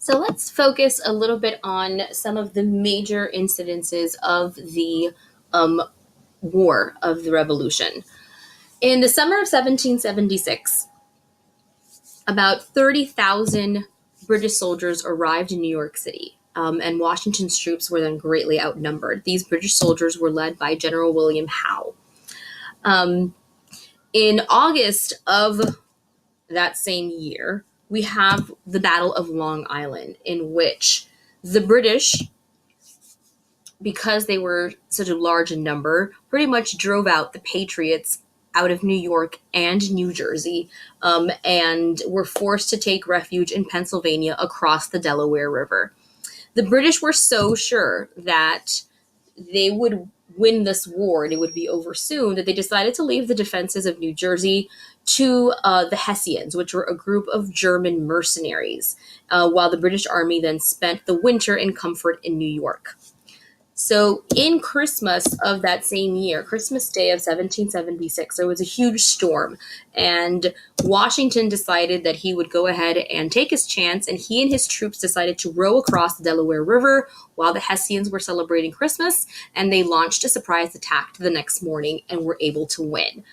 So let's focus a little bit on some of the major incidences of the um, War of the Revolution. In the summer of 1776, about 30,000 British soldiers arrived in New York City, and Washington's troops were then greatly outnumbered. These British soldiers were led by General William Howe. Um, in August of that same year, we have the Battle of Long Island, in which the British, because they were such a large in number, pretty much drove out the Patriots out of New York and New Jersey, and were forced to take refuge in Pennsylvania across the Delaware River. The British were so sure that they would win this war and it would be over soon that they decided to leave the defenses of New Jersey to the Hessians, which were a group of German mercenaries, while the British Army then spent the winter in comfort in New York. So in Christmas of that same year, Christmas Day of 1776, there was a huge storm, and Washington decided that he would go ahead and take his chance, and he and his troops decided to row across the Delaware River while the Hessians were celebrating Christmas, and they launched a surprise attack the next morning and were able to win,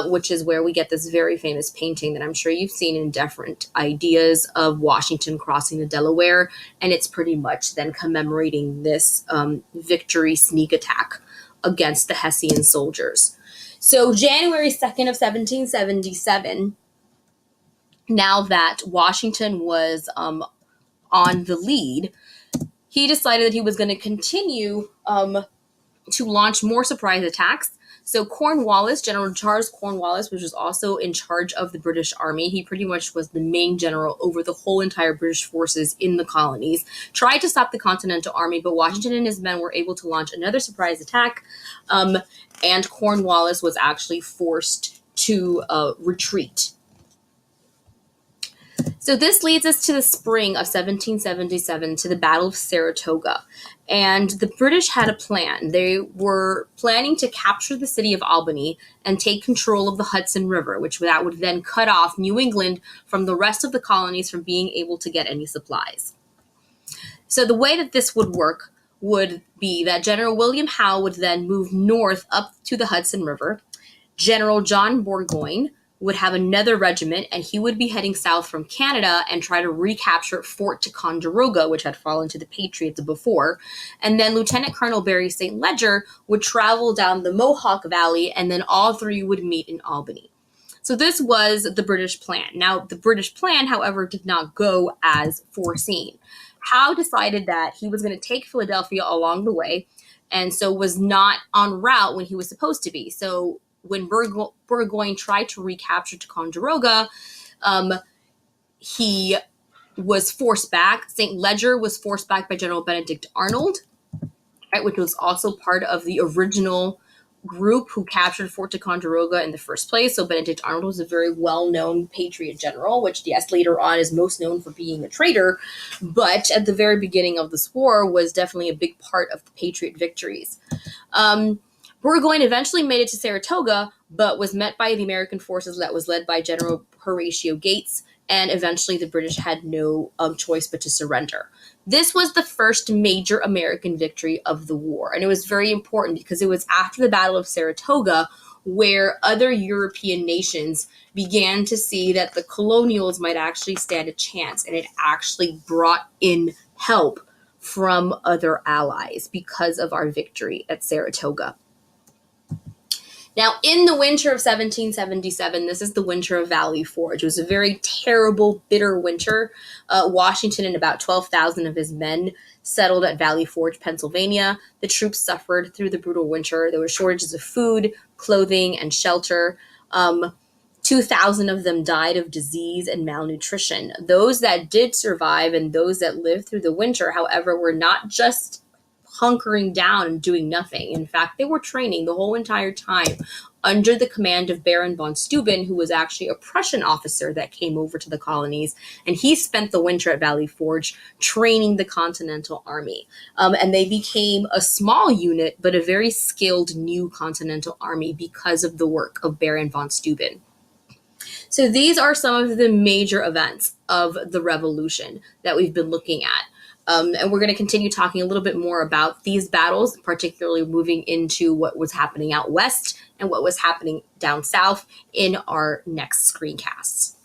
which is where we get this very famous painting that I'm sure you've seen in different ideas of Washington crossing the Delaware, and it's pretty much then commemorating this victory sneak attack against the Hessian soldiers. So January 2nd of 1777, now that Washington was on the lead, he decided that he was going to continue to launch more surprise attacks. So Cornwallis, General Charles Cornwallis, which was also in charge of the British Army, he pretty much was the main general over the whole entire British forces in the colonies, tried to stop the Continental Army, but Washington and his men were able to launch another surprise attack, and Cornwallis was actually forced to retreat. So this leads us to the spring of 1777, to the Battle of Saratoga. And the British had a plan. They were planning to capture the city of Albany and take control of the Hudson River, which that would then cut off New England from the rest of the colonies from being able to get any supplies. So the way that this would work would be that General William Howe would then move north up to the Hudson River. General John Burgoyne would have another regiment, and he would be heading south from Canada and try to recapture Fort Ticonderoga, which had fallen to the Patriots before. And then Lieutenant Colonel Barry St. Ledger would travel down the Mohawk Valley, and then all three would meet in Albany. So this was the British plan. Now, the British plan, however, did not go as foreseen. Howe decided that he was going to take Philadelphia along the way, and so was not en route when he was supposed to be. So when Burgoyne tried to recapture Ticonderoga, he was forced back. St. Ledger was forced back by General Benedict Arnold, right, which was also part of the original group who captured Fort Ticonderoga in the first place. So Benedict Arnold was a very well-known Patriot general, which, yes, later on is most known for being a traitor, but at the very beginning of this war was definitely a big part of the Patriot victories. Burgoyne eventually made it to Saratoga, but was met by the American forces that was led by General Horatio Gates, and eventually the British had no choice but to surrender. This was the first major American victory of the war, and it was very important because it was after the Battle of Saratoga where other European nations began to see that the colonials might actually stand a chance, and it actually brought in help from other allies because of our victory at Saratoga. Now, in the winter of 1777, this is the winter of Valley Forge. It was a very terrible, bitter winter. Washington and about 12,000 of his men settled at Valley Forge, Pennsylvania. The troops suffered through the brutal winter. There were shortages of food, clothing, and shelter. 2,000 of them died of disease and malnutrition. Those that did survive and those that lived through the winter, however, were not just hunkering down and doing nothing. In fact, they were training the whole entire time under the command of Baron von Steuben, who was actually a Prussian officer that came over to the colonies, and he spent the winter at Valley Forge training the Continental Army. And they became a small unit, but a very skilled new Continental Army because of the work of Baron von Steuben. So these are some of the major events of the revolution that we've been looking at. And we're going to continue talking a little bit more about these battles, particularly moving into what was happening out west and what was happening down south in our next screencasts.